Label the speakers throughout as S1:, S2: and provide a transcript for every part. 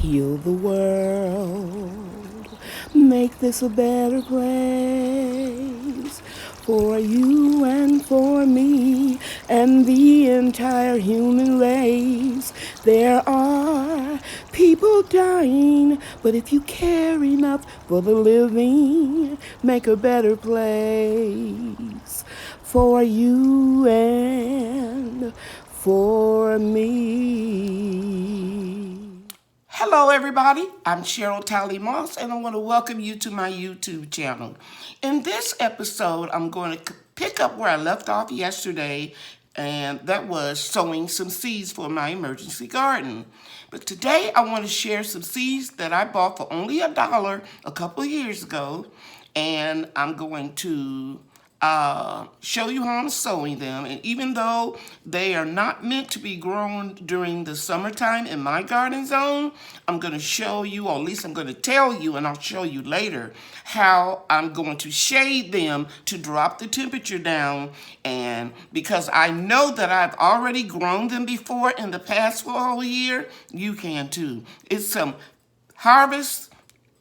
S1: heal the world, make this a better place for you and for me and the entire human race. There are people dying, but if you care enough for the living, make a better place for you and for me. Hello everybody, I'm Cheryl Tally Moss and I want to welcome you to my YouTube channel. In this episode, I'm going to pick up where I left off yesterday, and that was sowing some seeds for my emergency garden. But today I want to share some seeds that I bought for only $1 a couple of years ago, and I'm going to show you how I'm sowing them. And even though they are not meant to be grown during the summertime in my garden zone, I'm going to show you, or at least I'm going to tell you, and I'll show you later, how I'm going to shade them to drop the temperature down. And because I know that I've already grown them before in the past for a whole year, you can too. It's some harvest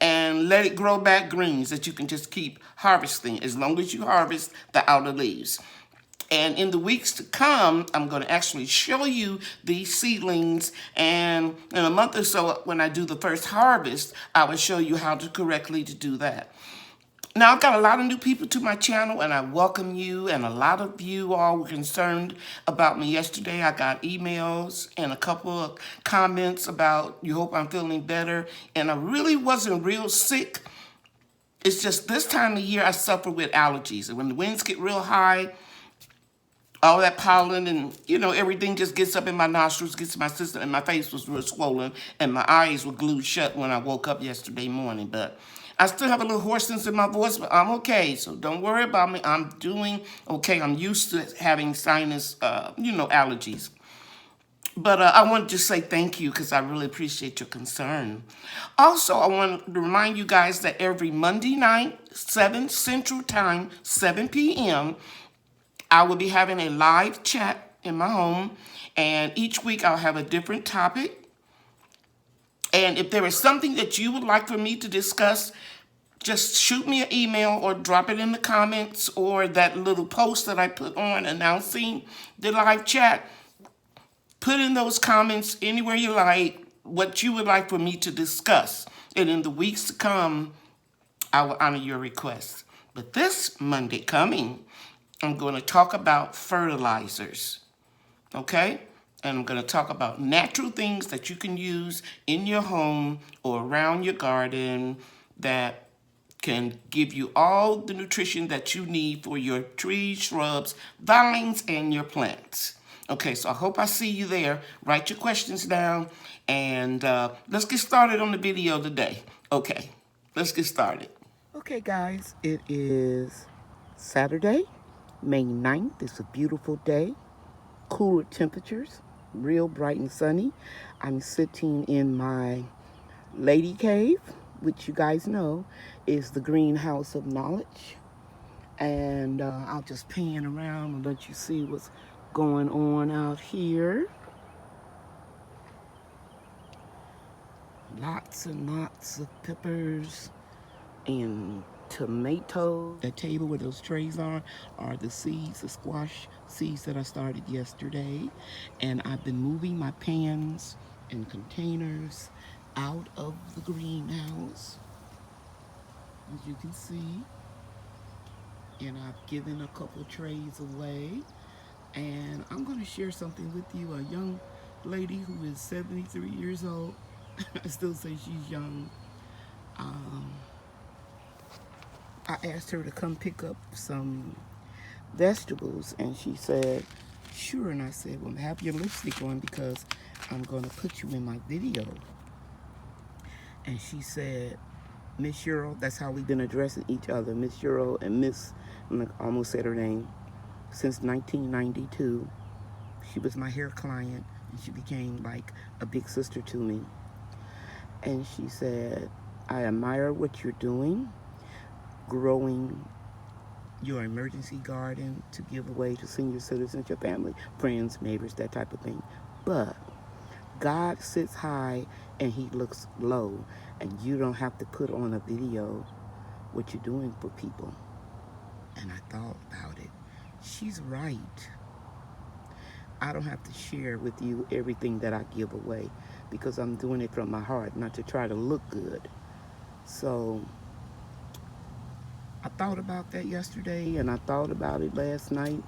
S1: and let it grow back greens that you can just keep harvesting as long as you harvest the outer leaves. And in the weeks to come, I'm going to actually show you these seedlings, and in a month or so when I do the first harvest, I will show you how to correctly do that. Now, I've got a lot of new people to my channel, and I welcome you, and a lot of you all were concerned about me yesterday. I got emails and a couple of comments about, you hope I'm feeling better, and I really wasn't real sick. It's just this time of year I suffer with allergies, and when the winds get real high, all that pollen and, everything just gets up in my nostrils, gets in my system, and my face was real swollen, and my eyes were glued shut when I woke up yesterday morning. But I still have a little hoarseness in my voice, but I'm okay, so don't worry about me. I'm doing okay. I'm used to having sinus, allergies. But I wanted to say thank you because I really appreciate your concern. Also, I want to remind you guys that every Monday night, 7 Central Time, 7 p.m., I will be having a live chat in my home, and each week I'll have a different topic. And if there is something that you would like for me to discuss, just shoot me an email or drop it in the comments, or that little post that I put on announcing the live chat. Put in those comments anywhere you like what you would like for me to discuss. And in the weeks to come, I will honor your requests. But this Monday coming, I'm going to talk about fertilizers, okay? And I'm going to talk about natural things that you can use in your home or around your garden that can give you all the nutrition that you need for your trees, shrubs, vines, and your plants. Okay, so I hope I see you there. Write your questions down, and let's get started on the video today. Okay, let's get started. Okay, guys, it is Saturday, May 9th. It's a beautiful day, cooler temperatures, real bright and sunny. I'm sitting in my lady cave, which you guys know is the greenhouse of knowledge. And I'll just pan around and let you see what's going on out here. Lots and lots of peppers and tomatoes. That table where those trays are the seeds, the squash seeds that I started yesterday. And I've been moving my pans and containers out of the greenhouse, as you can see. And I've given a couple trays away. And I'm going to share something with you. A young lady who is 73 years old, I still say she's young, I asked her to come pick up some vegetables, and she said, sure. And I said, well, have your lipstick on because I'm going to put you in my video. And she said, Miss Cheryl, that's how we've been addressing each other, Miss Cheryl and Miss, I almost said her name, since 1992. She was my hair client, and she became like a big sister to me. And she said, I admire what you're doing, growing your emergency garden to give away to senior citizens, your family, friends, neighbors, that type of thing. But God sits high and he looks low, and you don't have to put on a video what you're doing for people. And I thought about it. She's right. I don't have to share with you everything that I give away because I'm doing it from my heart, not to try to look good. So I thought about that yesterday, and I thought about it last night,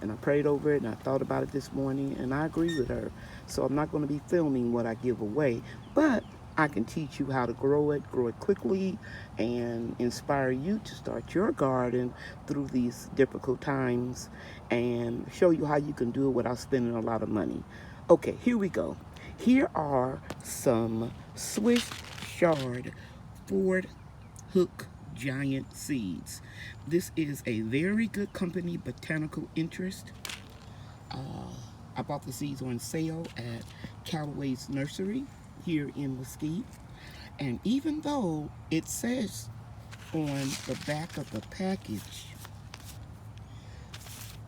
S1: and I prayed over it, and I thought about it this morning, and I agree with her. So I'm not going to be filming what I give away, but I can teach you how to grow it quickly, and inspire you to start your garden through these difficult times, and show you how you can do it without spending a lot of money. Okay, here we go. Here are some Swiss chard Ford Hook giant seeds. This is a very good company, Botanical Interest. I bought the seeds on sale at Callaway's Nursery here in Mesquite. And even though it says on the back of the package,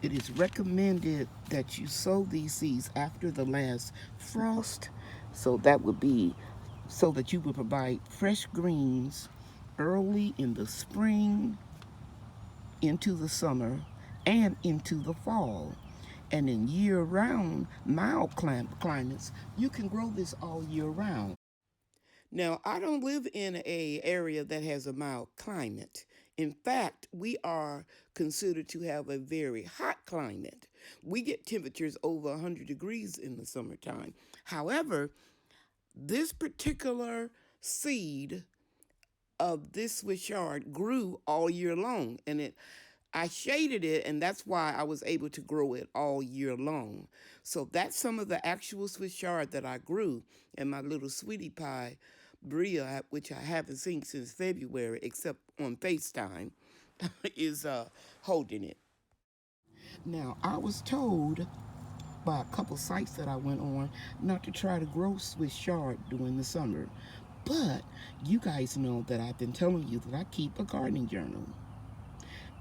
S1: it is recommended that you sow these seeds after the last frost. So that would be so that you would provide fresh greens early in the spring, into the summer, and into the fall. And in year-round, mild climates, you can grow this all year round. Now, I don't live in an area that has a mild climate. In fact, we are considered to have a very hot climate. We get temperatures over 100 degrees in the summertime. However, this particular seed of this Swiss chard grew all year long, and I shaded it, and that's why I was able to grow it all year long. So that's some of the actual Swiss chard that I grew, and my little sweetie pie, Bria, which I haven't seen since February, except on FaceTime, is holding it. Now, I was told by a couple sites that I went on not to try to grow Swiss chard during the summer. But you guys know that I've been telling you that I keep a gardening journal.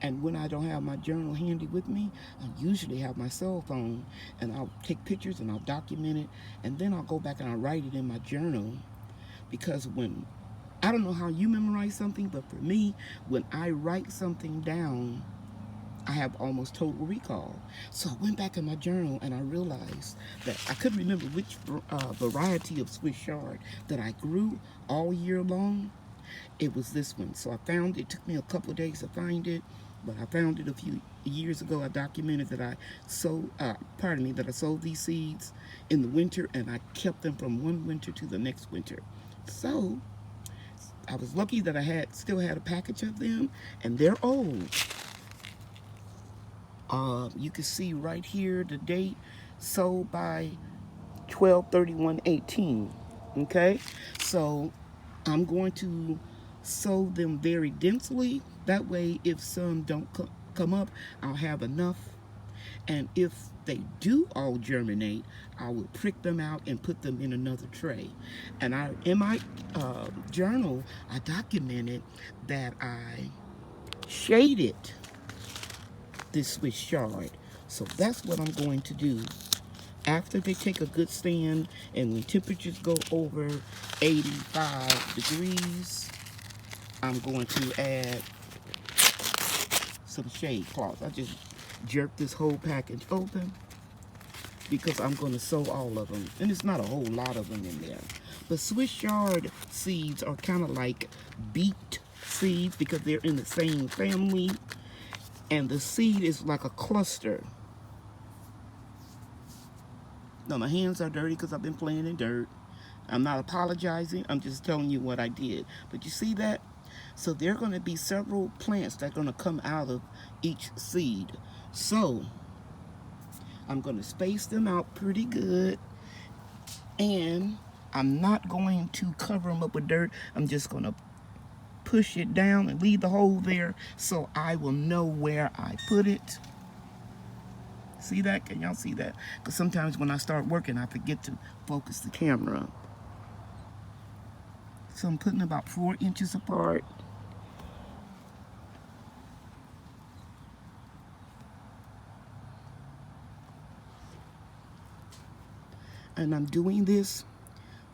S1: And when I don't have my journal handy with me, I usually have my cell phone, and I'll take pictures and I'll document it, and then I'll go back and I'll write it in my journal. Because I don't know how you memorize something, but for me, when I write something down, I have almost total recall. So I went back in my journal and I realized that I couldn't remember which variety of Swiss chard that I grew all year long. It was this one. So I found it. It took me a couple of days to find it, but I found it a few years ago. I documented that I sowed these seeds in the winter, and I kept them from one winter to the next winter. So I was lucky that I still had a package of them, and they're old. You can see right here the date, sold by 12/31/18. Okay, so I'm going to sow them very densely. That way, if some don't come up, I'll have enough. And if they do all germinate, I will prick them out and put them in another tray. And in my journal, I documented that I shaded this Swiss chard. So that's what I'm going to do. After they take a good stand, and when temperatures go over 85 degrees, I'm going to add some shade cloth. I just jerked this whole package open because I'm going to sow all of them. And it's not a whole lot of them in there. But Swiss chard seeds are kind of like beet seeds because they're in the same family. And the seed is like a cluster. Now, my hands are dirty because I've been playing in dirt. I'm not apologizing. I'm just telling you what I did. But you see that? So there are going to be several plants that are going to come out of each seed. So I'm going to space them out pretty good. And I'm not going to cover them up with dirt. I'm just going to push it down and leave the hole there so I will know where I put it. See that? Can y'all see that? Because sometimes when I start working, I forget to focus the camera. So I'm putting about 4 inches apart. And I'm doing this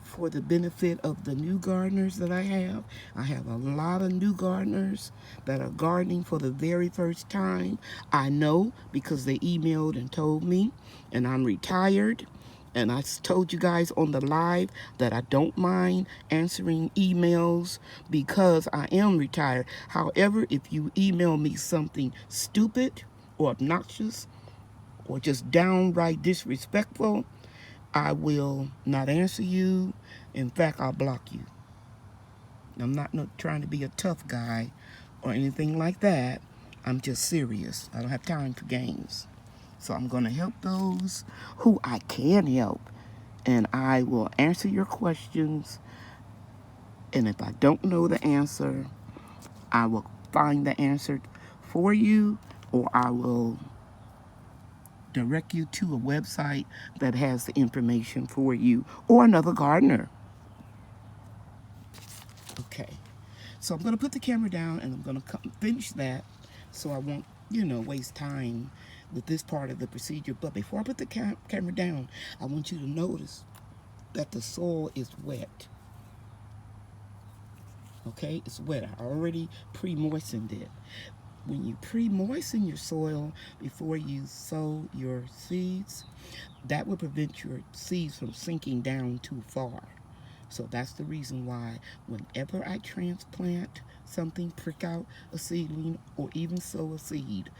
S1: for the benefit of the new gardeners that I have. I have a lot of new gardeners that are gardening for the very first time. I know because they emailed and told me, and I'm retired. And I told you guys on the live that I don't mind answering emails because I am retired. However, if you email me something stupid or obnoxious or just downright disrespectful, I will not answer you. In fact, I'll block you. I'm not trying to be a tough guy or anything like that. I'm just serious. I don't have time for games. So I'm going to help those who I can help. And I will answer your questions. And if I don't know the answer, I will find the answer for you, or I will direct you to a website that has the information for you, or another gardener. Okay, so I'm going to put the camera down and I'm going to finish that so I won't, waste time with this part of the procedure. But before I put the camera down, I want you to notice that the soil is wet. Okay, it's wet. I already pre-moistened it. When you pre-moisten your soil before you sow your seeds, that will prevent your seeds from sinking down too far. So that's the reason why whenever I transplant something, prick out a seedling, or even sow a seed,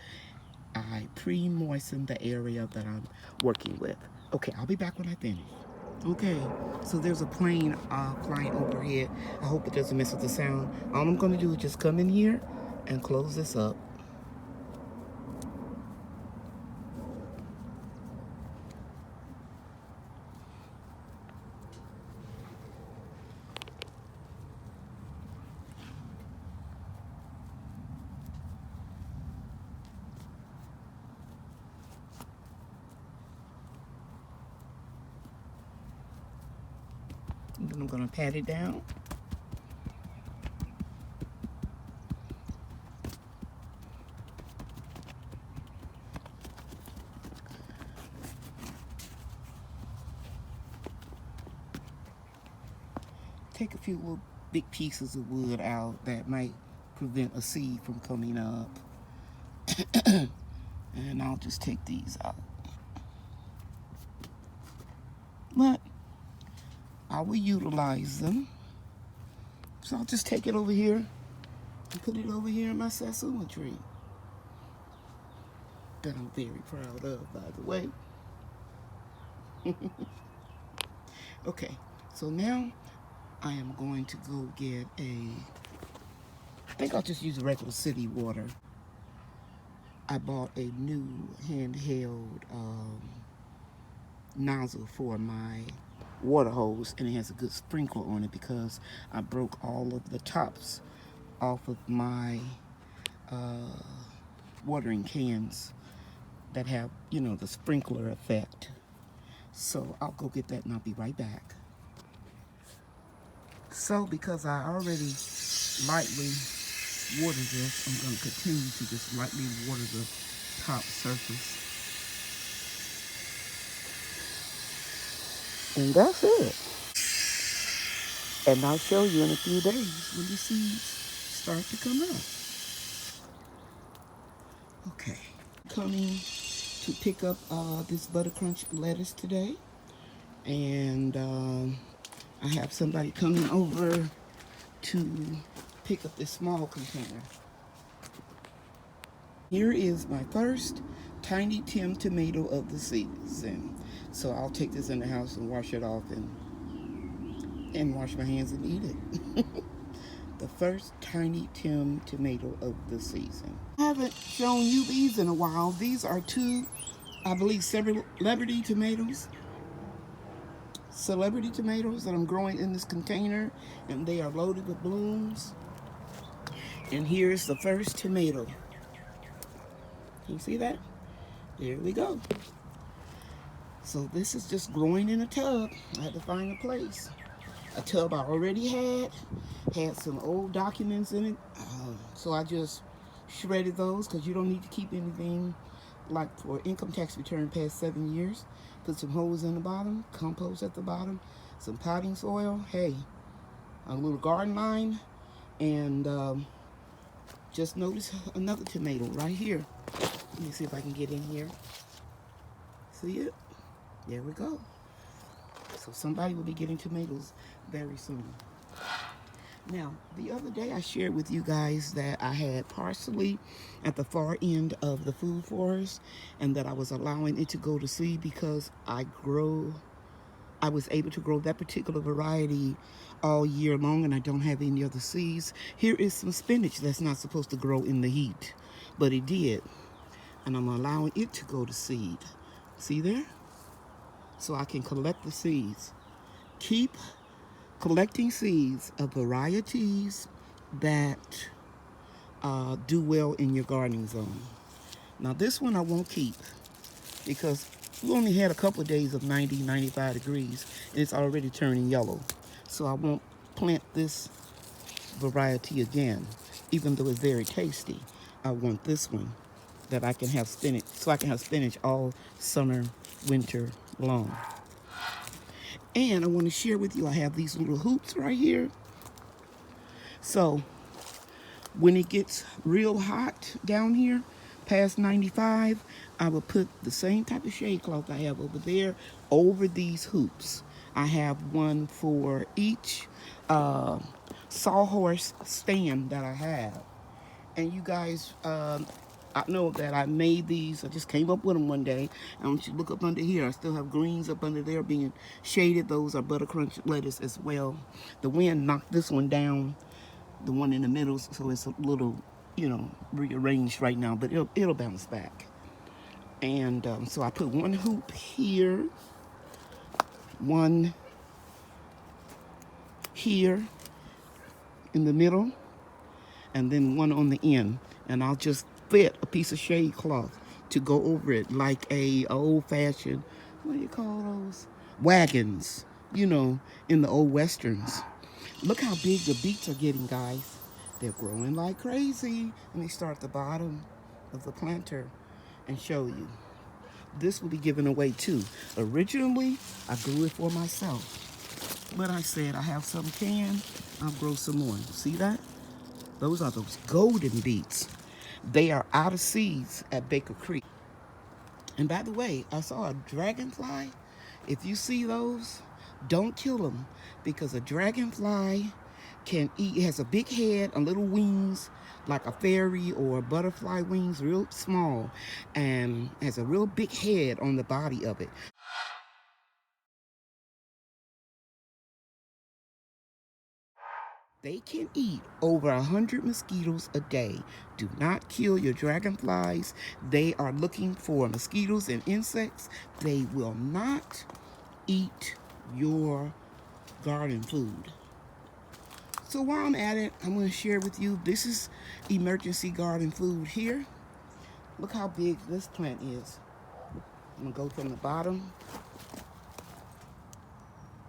S1: I pre-moisten the area that I'm working with. Okay, I'll be back when I finish. Okay, so there's a plane flying overhead. I hope it doesn't mess with the sound. All I'm going to do is just come in here and close this up. And then I'm going to pat it down. Take a few little big pieces of wood out that might prevent a seed from coming up. And I'll just take these out. But I will utilize them. So I'll just take it over here and put it over here in my Satsuma tree that I'm very proud of, by the way. Okay, so now I am going to go get I think I'll just use regular city water. I bought a new handheld nozzle for my water hose, and it has a good sprinkler on it because I broke all of the tops off of my watering cans that have, the sprinkler effect. So I'll go get that and I'll be right back. So because I already lightly watered this, I'm going to continue to just lightly water the top surface. And that's it. And I'll show you in a few days when the seeds start to come up. Okay, coming to pick up this buttercrunch lettuce today. And I have somebody coming over to pick up this small container. Here is my first Tiny Tim tomato of the season. So I'll take this in the house and wash it off and wash my hands and eat it. The first Tiny Tim tomato of the season. I haven't shown you these in a while. These are two, I believe, celebrity tomatoes. Celebrity tomatoes that I'm growing in this container, and they are loaded with blooms. And here's the first tomato. Can you see that? There we go. So this is just growing in a tub. I had to find a place. A tub I already had some old documents in it. So I just shredded those because you don't need to keep anything like for income tax return past 7 years. Put some holes in the bottom, compost at the bottom, some potting soil, hey, a little garden line, and just notice another tomato right here. Let me see if I can get in here. See it? There we go. So somebody will be getting tomatoes very soon. Now, the other day I shared with you guys that I had parsley at the far end of the food forest and that I was allowing it to go to seed because I was able to grow that particular variety all year long and I don't have any other seeds. Here is some spinach that's not supposed to grow in the heat, but it did. And I'm allowing it to go to seed. See there? So I can collect the seeds. Keep collecting seeds of varieties that do well in your gardening zone. Now this one I won't keep because we only had a couple of days of 90, 95 degrees and it's already turning yellow. So I won't plant this variety again, even though it's very tasty. I want this one that I can have spinach, so I can have spinach all summer, winter long. And I want to share with you, I have these little hoops right here. So when it gets real hot down here, past 95, I will put the same type of shade cloth I have over there over these hoops. I have one for each sawhorse stand that I have. And you guys, I know that I made these. I just came up with them one day. I want you to look up under here. I still have greens up under there being shaded. Those are buttercrunch lettuce as well. The wind knocked this one down, the one in the middle, so it's a little, rearranged right now, but it'll bounce back. And so I put one hoop here, one here in the middle, and then one on the end. And I'll just fit a piece of shade cloth to go over it like a old-fashioned, what do you call those? Wagons, in the old westerns. Look how big the beets are getting, guys. They're growing like crazy. Let me start at the bottom of the planter and show you. This will be given away too. Originally, I grew it for myself. But I said I have some canned, I'll grow some more. See that? Those are those golden beets. They are out of seeds at Baker Creek. And by the way, I saw a dragonfly. If you see those, don't kill them because a dragonfly can eat. It has a big head, a little wings, like a fairy or a butterfly wings, real small, and has a real big head on the body of it. They can eat over 100 mosquitoes a day. Do not kill your dragonflies. They are looking for mosquitoes and insects. They will not eat your garden food. So while I'm at it, I'm going to share with you, this is emergency garden food here. Look how big this plant is. I'm going to go from the bottom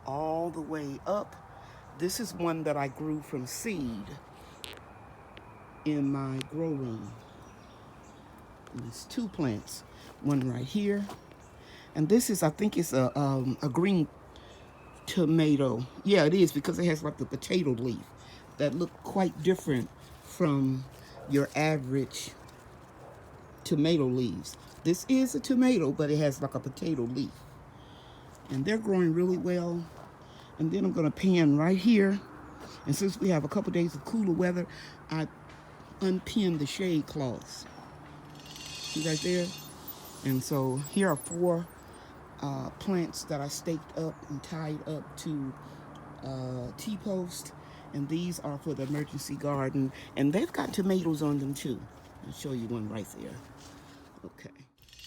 S1: all the way up. This is one that I grew from seed in my grow room. And there's two plants, one right here. And this is, I think it's a green tomato. Yeah, it is because it has like the potato leaf that look quite different from your average tomato leaves. This is a tomato, but it has like a potato leaf. And they're growing really well. And then I'm going to pan right here. And since we have a couple days of cooler weather, I unpinned the shade cloths. See right there? And so here are four plants that I staked up and tied up to T-post. And these are for the emergency garden. And they've got tomatoes on them too. I'll show you one right there. Okay.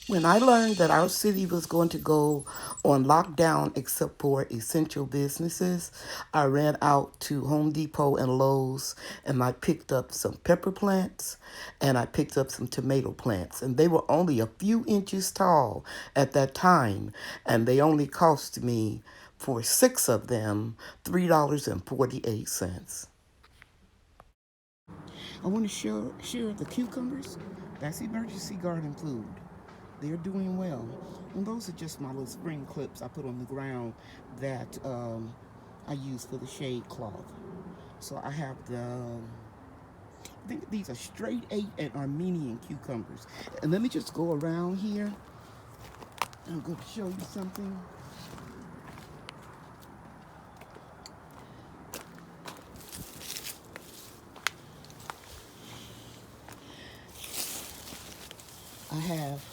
S1: When I learned that our city was going to go on lockdown except for essential businesses, I ran out to Home Depot and Lowe's and I picked up some pepper plants and I picked up some tomato plants. And they were only a few inches tall at that time. And they only cost me, for 6 of them, $3.48. I want to share the cucumbers. That's emergency garden food. they're doing well. And those are just my little spring clips I put on the ground that I use for the shade cloth. So I have I think these are straight 8 and Armenian cucumbers. And let me just go around here. I'm going to show you something. I have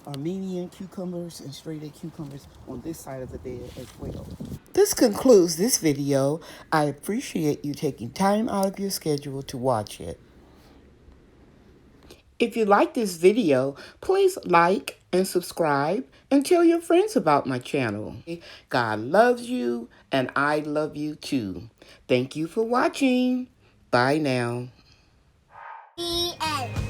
S1: Armenian cucumbers and straight A cucumbers on this side of the bed as well. This concludes this video. I appreciate you taking time out of your schedule to watch it. If you like this video, please like and subscribe and tell your friends about my channel. God loves you and I love you too. Thank you for watching. Bye now. The end.